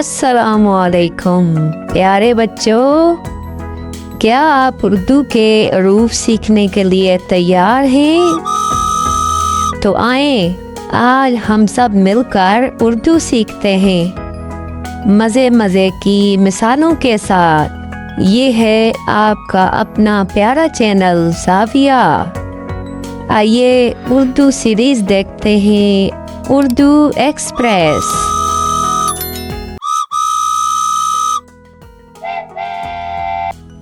अस्सलामुअलैकुम प्यारे बच्चों, क्या आप उर्दू के हरूफ सीखने के लिए तैयार हैं? तो आए आज हम सब मिलकर उर्दू सीखते हैं मज़े मज़े की मिसालों के साथ। ये है आपका अपना प्यारा चैनल ज़ाविया। आइए उर्दू सीरीज़ देखते हैं, उर्दू एक्सप्रेस।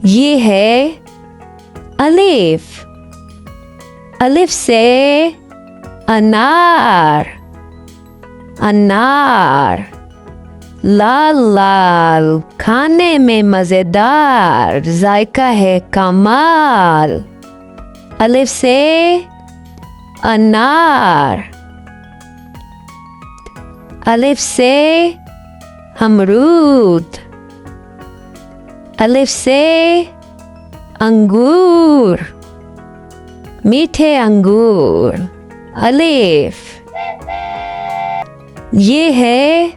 ये है अलिफ। अलिफ से अनार, अनार। लाल लाल खाने में मज़ेदार, जायका है कमाल। अलिफ से अनार। अलिफ से अमरूद। अलिफ से अंगूर, मीठे अंगूर। अलिफ। ये है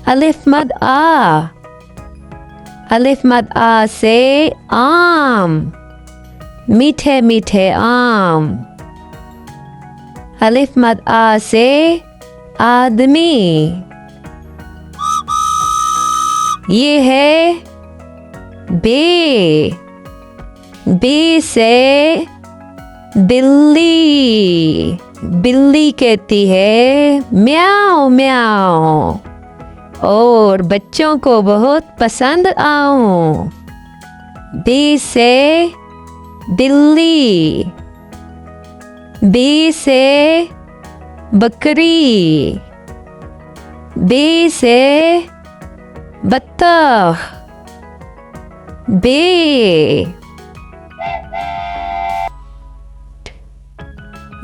अलिफ मद आ। अलिफ मद आ से आम, मीठे मीठे आम। अलिफ मद आ से आदमी। ये है बे। बे से बिल्ली। बिल्ली कहती है म्याऊ म्याऊ और बच्चों को बहुत पसंद आऊं। बे से बिल्ली। बे से बकरी। बे से बत्तख। बे।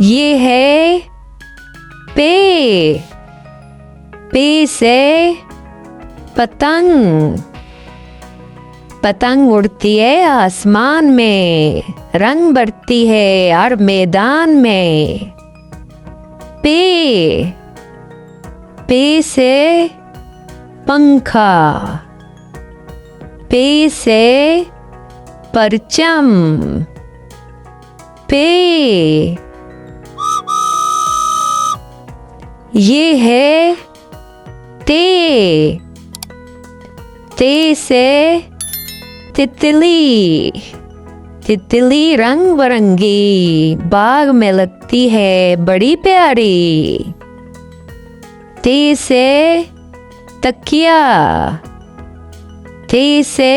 ये है पे। पे से पतंग। पतंग उड़ती है आसमान में, रंग बरती है हर मैदान में। पे। पे से पंखा। पे से परचम। पे। ये है ते। ते से तितली। तितली रंग बरंगी, बाग में लगती है बड़ी प्यारी। ते से तकिया। ते से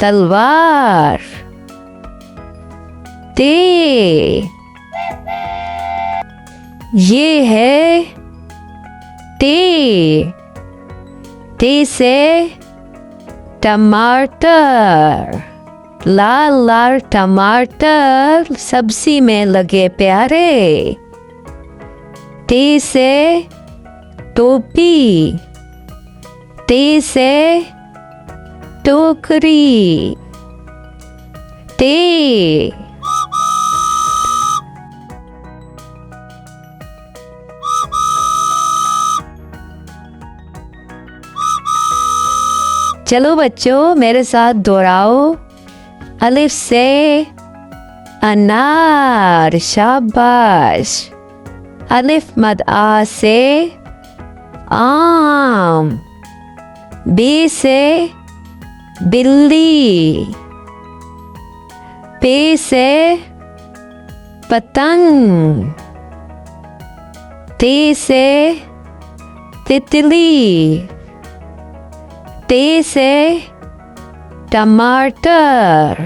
तलवार। ते। ये है ते। ते से टमाटर। लाल लाल टमाटर सब्जी में लगे प्यारे। ते से टोपी। ते से टोकरी। ते। चलो बच्चों मेरे साथ दोहराओ। अलिफ से अनार, शाबाश। अलिफ मद आ से आम। बे से बिल्ली। पे से पतंग। ते से तितली। ते से टमाटर।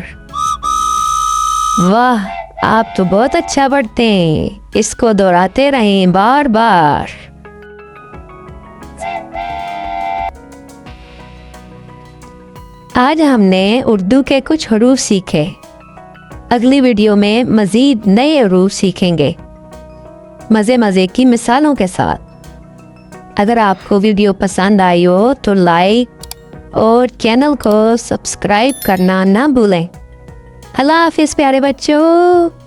वाह, आप तो बहुत अच्छा पढ़ते हैं। इसको दोहराते रहें बार बार। आज हमने उर्दू के कुछ हरूफ सीखे। अगली वीडियो में मज़ीद नए हरूफ सीखेंगे मज़े मज़े की मिसालों के साथ। अगर आपको वीडियो पसंद आई हो तो लाइक और चैनल को सब्सक्राइब करना ना भूलें। अल्लाह हाफिज़ प्यारे बच्चों।